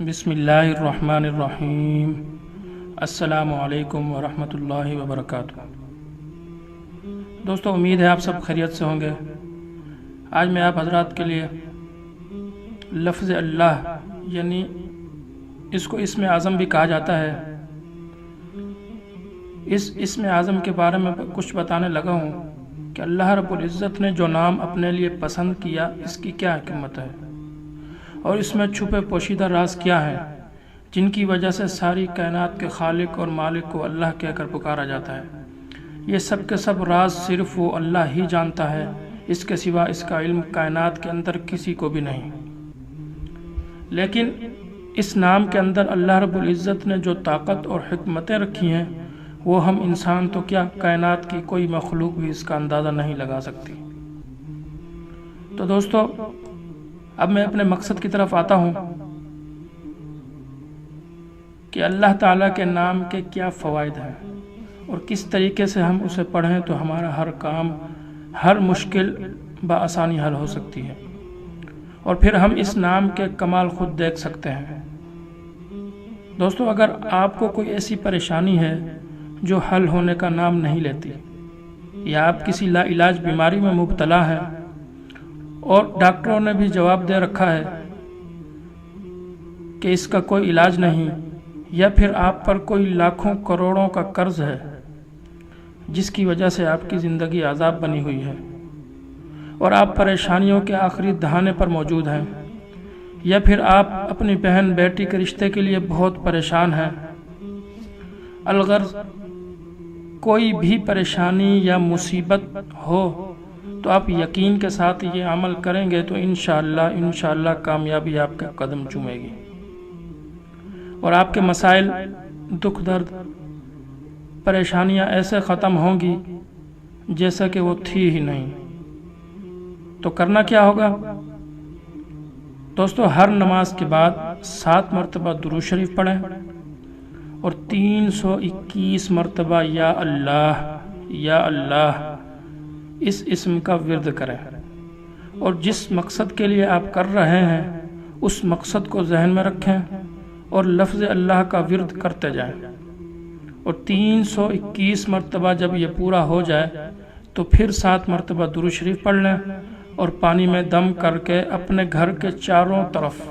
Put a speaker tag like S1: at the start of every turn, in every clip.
S1: بسم اللہ الرحمن الرحیم۔ السلام علیکم ورحمۃ اللہ وبرکاتہ۔ دوستو، امید ہے آپ سب خیریت سے ہوں گے۔ آج میں آپ حضرات کے لیے لفظ اللہ، یعنی اس کو اسم اعظم بھی کہا جاتا ہے، اس اسم اعظم کے بارے میں کچھ بتانے لگا ہوں کہ اللہ رب العزت نے جو نام اپنے لیے پسند کیا، اس کی کیا حکمت ہے اور اس میں چھپے پوشیدہ راز کیا ہیں، جن کی وجہ سے ساری کائنات کے خالق اور مالک کو اللہ کہہ کر پکارا جاتا ہے۔ یہ سب کے سب راز صرف وہ اللہ ہی جانتا ہے، اس کے سوا اس کا علم کائنات کے اندر کسی کو بھی نہیں۔ لیکن اس نام کے اندر اللہ رب العزت نے جو طاقت اور حکمتیں رکھی ہیں، وہ ہم انسان تو کیا، کائنات کی کوئی مخلوق بھی اس کا اندازہ نہیں لگا سکتی۔ تو دوستو، اب میں اپنے مقصد کی طرف آتا ہوں کہ اللہ تعالیٰ کے نام کے کیا فوائد ہیں اور کس طریقے سے ہم اسے پڑھیں تو ہمارا ہر کام، ہر مشکل بآسانی حل ہو سکتی ہے، اور پھر ہم اس نام کے کمال خود دیکھ سکتے ہیں۔ دوستو، اگر آپ کو کوئی ایسی پریشانی ہے جو حل ہونے کا نام نہیں لیتی، یا آپ کسی لا علاج بیماری میں مبتلا ہیں اور ڈاکٹروں نے بھی جواب دے رکھا ہے کہ اس کا کوئی علاج نہیں، یا پھر آپ پر کوئی لاکھوں کروڑوں کا قرض ہے جس کی وجہ سے آپ کی زندگی عذاب بنی ہوئی ہے اور آپ پریشانیوں کے آخری دہانے پر موجود ہیں، یا پھر آپ اپنی بہن بیٹی کے رشتے کے لیے بہت پریشان ہیں، الغرض کوئی بھی پریشانی یا مصیبت ہو تو آپ یقین کے ساتھ یہ عمل کریں گے تو انشاءاللہ کامیابی آپ کے قدم چومے گی، اور آپ کے مسائل، دکھ درد، پریشانیاں ایسے ختم ہوں گی جیسا کہ وہ تھی ہی نہیں۔ تو کرنا کیا ہوگا؟ دوستو، ہر نماز کے بعد 7 مرتبہ درود شریف پڑھیں اور 321 مرتبہ یا اللہ اس اسم کا ورد کریں، اور جس مقصد کے لیے آپ کر رہے ہیں اس مقصد کو ذہن میں رکھیں اور لفظ اللہ کا ورد کرتے جائیں، اور 321 مرتبہ جب یہ پورا ہو جائے تو پھر 7 مرتبہ درود شریف پڑھ لیں اور پانی میں دم کر کے اپنے گھر کے چاروں طرف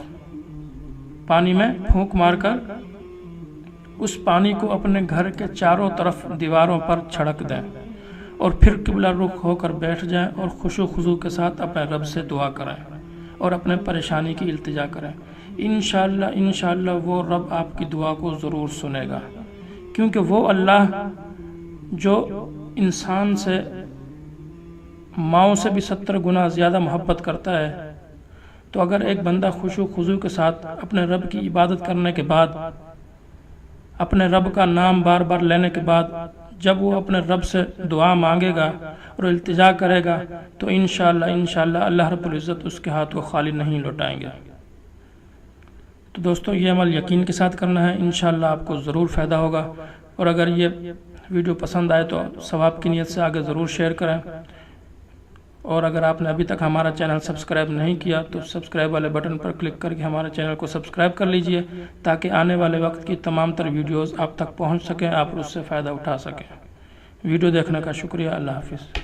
S1: پانی میں پھونک مار کر اس پانی کو اپنے گھر کے چاروں طرف دیواروں پر چھڑک دیں، اور پھر قبلہ رخ ہو کر بیٹھ جائیں اور خشوع و خضوع کے ساتھ اپنے رب سے دعا کریں اور اپنے پریشانی کی التجا کریں۔ انشاءاللہ وہ رب آپ کی دعا کو ضرور سنے گا، کیونکہ وہ اللہ جو انسان سے ماؤں سے بھی 70 گنا زیادہ محبت کرتا ہے، تو اگر ایک بندہ خشوع و خضوع کے ساتھ اپنے رب کی عبادت کرنے کے بعد، اپنے رب کا نام بار بار لینے کے بعد، جب وہ اپنے رب سے دعا مانگے گا اور التجا کرے گا تو انشاءاللہ اللہ رب العزت اس کے ہاتھ کو خالی نہیں لوٹائیں گے۔ تو دوستو، یہ عمل یقین کے ساتھ کرنا ہے، انشاءاللہ آپ کو ضرور فائدہ ہوگا، اور اگر یہ ویڈیو پسند آئے تو ثواب کی نیت سے آگے ضرور شیئر کریں، اور اگر آپ نے ابھی تک ہمارا چینل سبسکرائب نہیں کیا تو سبسکرائب والے بٹن پر کلک کر کے ہمارے چینل کو سبسکرائب کر لیجئے، تاکہ آنے والے وقت کی تمام تر ویڈیوز آپ تک پہنچ سکیں، آپ اس سے فائدہ اٹھا سکیں۔ ویڈیو دیکھنے کا شکریہ۔ اللہ حافظ۔